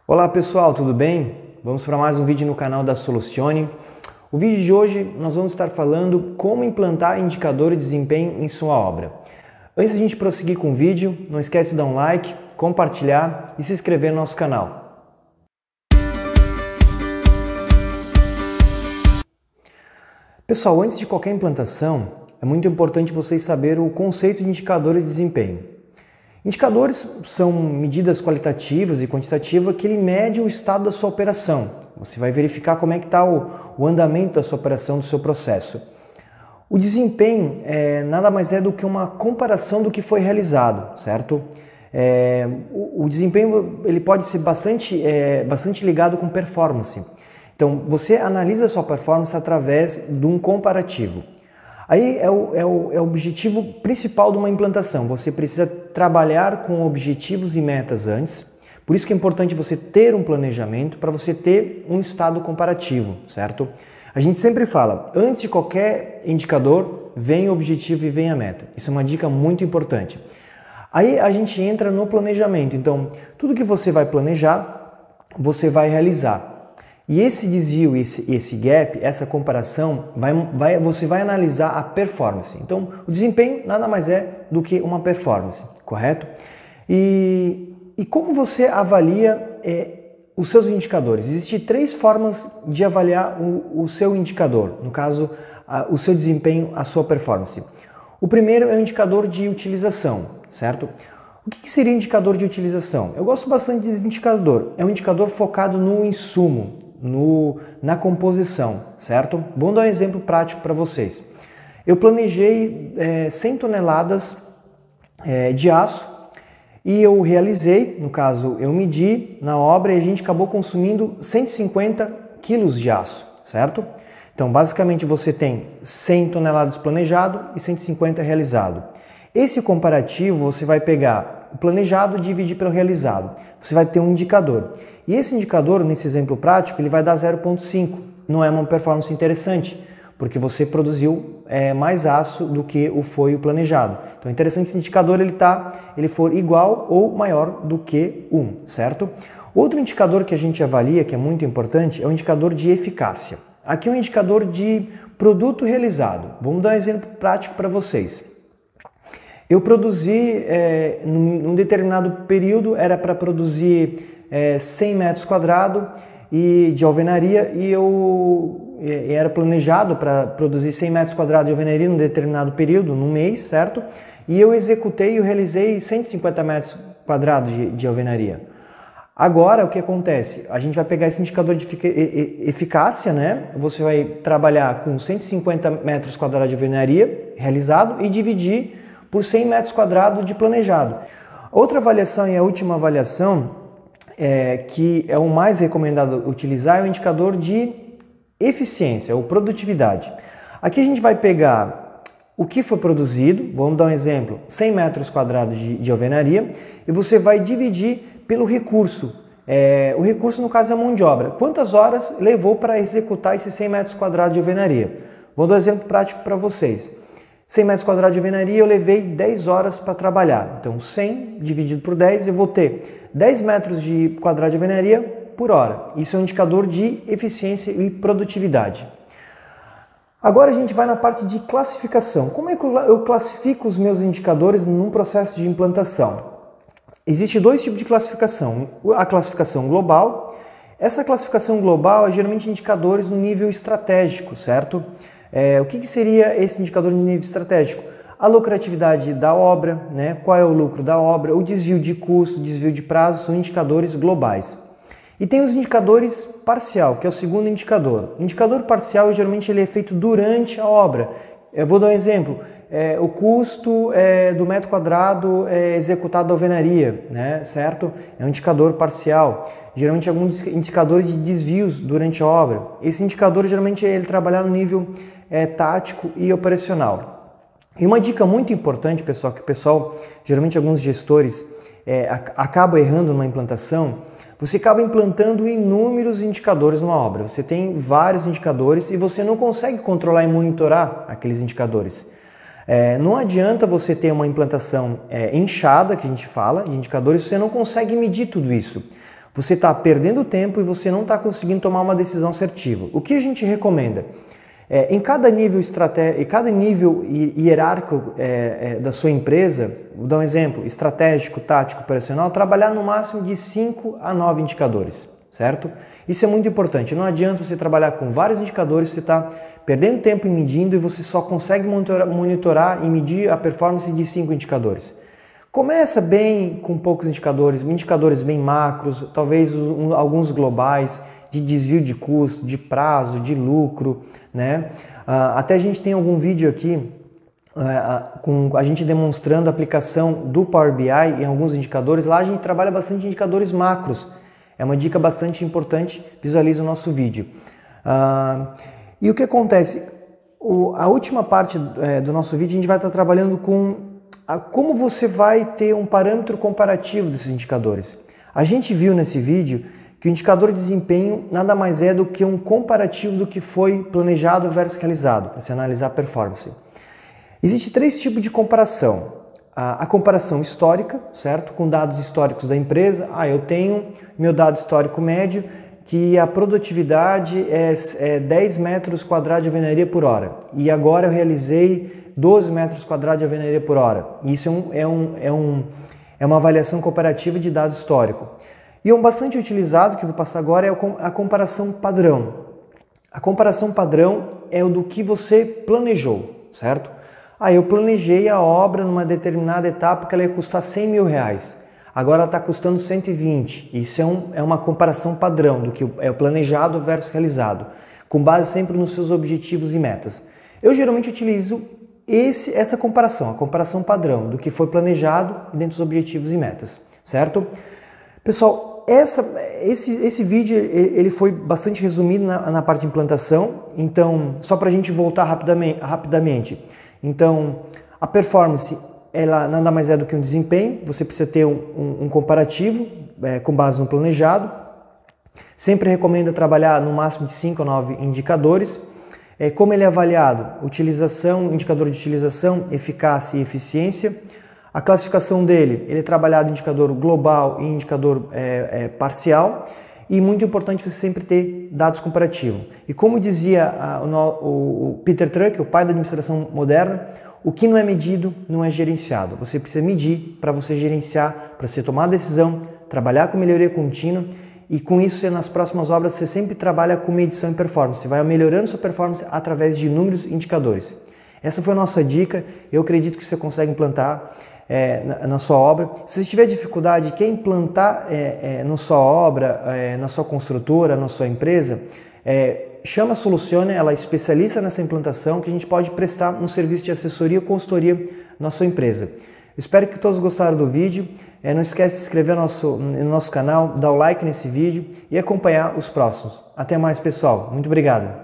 Olá pessoal, tudo bem? Vamos para mais um vídeo no canal da Solucione. O vídeo de hoje nós vamos estar falando como implantar indicador de desempenho em sua obra. Antes de a gente prosseguir com o vídeo, não esquece de dar um like, compartilhar e se inscrever no nosso canal. Pessoal, antes de qualquer implantação, é muito importante vocês saberem o conceito de indicador de desempenho. Indicadores são medidas qualitativas e quantitativas que ele mede o estado da sua operação. Você vai verificar como é que está o andamento da sua operação, do seu processo. O desempenho nada mais é do que uma comparação do que foi realizado, certo? O desempenho ele pode ser bastante ligado com performance. Então, você analisa a sua performance através de um comparativo. Aí é o objetivo principal de uma implantação. Você precisa trabalhar com objetivos e metas antes. Por isso que é importante você ter um planejamento para você ter um estado comparativo, certo? A gente sempre fala, antes de qualquer indicador, vem o objetivo e vem a meta. Isso é uma dica muito importante. Aí a gente entra no planejamento. Então, tudo que você vai planejar, você vai realizar. E esse desvio, esse gap, essa comparação, você vai analisar a performance. Então, o desempenho nada mais é do que uma performance, correto? E como você avalia os seus indicadores? Existem três formas de avaliar o seu indicador, no caso, o seu desempenho, a sua performance. O primeiro é o indicador de utilização, certo? O que seria um indicador de utilização? Eu gosto bastante desse indicador. É um indicador focado no insumo, na composição, certo? Vamos dar um exemplo prático para vocês. Eu planejei 100 toneladas de aço e eu realizei, no caso, eu medi na obra e a gente acabou consumindo 150 quilos de aço, certo? Então, basicamente, você tem 100 toneladas planejado e 150 realizado. Esse comparativo, você vai pegar o planejado e dividir pelo realizado. Você vai ter um indicador. E esse indicador, nesse exemplo prático, ele vai dar 0,5. Não é uma performance interessante, porque você produziu mais aço do que foi o planejado. Então é interessante esse indicador ele for igual ou maior do que 1, certo? Outro indicador que a gente avalia, que é muito importante, é o indicador de eficácia. Aqui é um indicador de produto realizado. Vamos dar um exemplo prático para vocês. Eu produzi, num determinado período, era para produzir 100 metros quadrados de alvenaria e era planejado para produzir 100 metros quadrados de alvenaria num determinado período, num mês, certo? E eu executei e realizei 150 metros quadrados de alvenaria. Agora, o que acontece? A gente vai pegar esse indicador de eficácia, né? Você vai trabalhar com 150 metros quadrados de alvenaria realizado e dividir por 100 metros quadrados de planejado. Outra avaliação e a última avaliação, que é o mais recomendado utilizar, é o indicador de eficiência ou produtividade. Aqui a gente vai pegar o que foi produzido, vamos dar um exemplo, 100 metros quadrados de alvenaria, e você vai dividir pelo recurso. O recurso, no caso, é a mão de obra. Quantas horas levou para executar esses 100 metros quadrados de alvenaria? Vou dar um exemplo prático para vocês. 100 metros quadrados de alvenaria eu levei 10 horas para trabalhar. Então 100 dividido por 10 eu vou ter 10 metros quadrados de alvenaria por hora. Isso é um indicador de eficiência e produtividade. Agora a gente vai na parte de classificação. Como é que eu classifico os meus indicadores num processo de implantação? Existem dois tipos de classificação. A classificação global. Essa classificação global é geralmente indicadores no nível estratégico, certo? O que seria esse indicador de nível estratégico? A lucratividade da obra, né? Qual é o lucro da obra, o desvio de custo, o desvio de prazo, são indicadores globais. E tem os indicadores parcial, que é o segundo indicador. O indicador parcial, geralmente, ele é feito durante a obra. Eu vou dar um exemplo. O custo do metro quadrado executado da alvenaria, né? Certo? É um indicador parcial. Geralmente, alguns indicadores de desvios durante a obra. Esse indicador, geralmente, ele trabalha no nível tático e operacional. E uma dica muito importante, pessoal, que o pessoal, geralmente alguns gestores acabam errando numa implantação, você acaba implantando inúmeros indicadores numa obra. Você tem vários indicadores e você não consegue controlar e monitorar aqueles indicadores. Não adianta você ter uma implantação inchada, que a gente fala, de indicadores, você não consegue medir tudo isso. Você está perdendo tempo e você não está conseguindo tomar uma decisão assertiva. O que a gente recomenda? Em cada nível hierárquico da sua empresa, vou dar um exemplo, estratégico, tático, operacional, trabalhar no máximo de 5 a 9 indicadores, certo? Isso é muito importante. Não adianta você trabalhar com vários indicadores, você está perdendo tempo em medindo e você só consegue monitorar e medir a performance de 5 indicadores. Começa bem com poucos indicadores bem macros, talvez alguns globais, de desvio de custo, de prazo, de lucro, né? Até a gente tem algum vídeo aqui com a gente demonstrando a aplicação do Power BI em alguns indicadores. Lá a gente trabalha bastante indicadores macros. É uma dica bastante importante, visualiza o nosso vídeo. E o que acontece? A última parte do nosso vídeo a gente vai estar trabalhando com como você vai ter um parâmetro comparativo desses indicadores. A gente viu nesse vídeo que o indicador de desempenho nada mais é do que um comparativo do que foi planejado versus realizado, para se analisar a performance. Existem 3 tipos de comparação. A comparação histórica, certo? Com dados históricos da empresa. Eu tenho meu dado histórico médio, que a produtividade é 10 metros quadrados de alvenaria por hora. E agora eu realizei 12 metros quadrados de alvenaria por hora. Isso é uma avaliação comparativa de dados histórico. E um bastante utilizado, que eu vou passar agora, é a comparação padrão. A comparação padrão é o do que você planejou, certo? Eu planejei a obra numa determinada etapa que ela ia custar 100 mil reais. Agora ela está custando 120. Isso é uma comparação padrão do que é o planejado versus realizado, com base sempre nos seus objetivos e metas. Eu geralmente utilizo essa comparação, a comparação padrão do que foi planejado e dentro dos objetivos e metas, certo? Pessoal, esse vídeo ele foi bastante resumido na parte de implantação, então só para a gente voltar rapidamente. Então, a performance ela nada mais é do que um desempenho, você precisa ter um comparativo com base no planejado. Sempre recomendo trabalhar no máximo de 5 a 9 indicadores. Como ele é avaliado? Utilização, indicador de utilização, eficácia e eficiência. A classificação dele, ele é trabalhado em indicador global e indicador parcial. E muito importante você sempre ter dados comparativos. E como dizia o Peter Drucker, o pai da administração moderna, o que não é medido não é gerenciado. Você precisa medir para você gerenciar, para você tomar a decisão, trabalhar com melhoria contínua. E com isso, nas próximas obras, você sempre trabalha com medição e performance. Você vai melhorando sua performance através de números e indicadores. Essa foi a nossa dica. Eu acredito que você consegue implantar na sua obra. Se você tiver dificuldade, quer implantar na sua obra, na sua construtora, na sua empresa, chama a Solucione, ela é especialista nessa implantação, que a gente pode prestar um serviço de assessoria ou consultoria na sua empresa. Espero que todos gostaram do vídeo. Não esquece de se inscrever no nosso canal, dar o like nesse vídeo e acompanhar os próximos. Até mais, pessoal. Muito obrigado.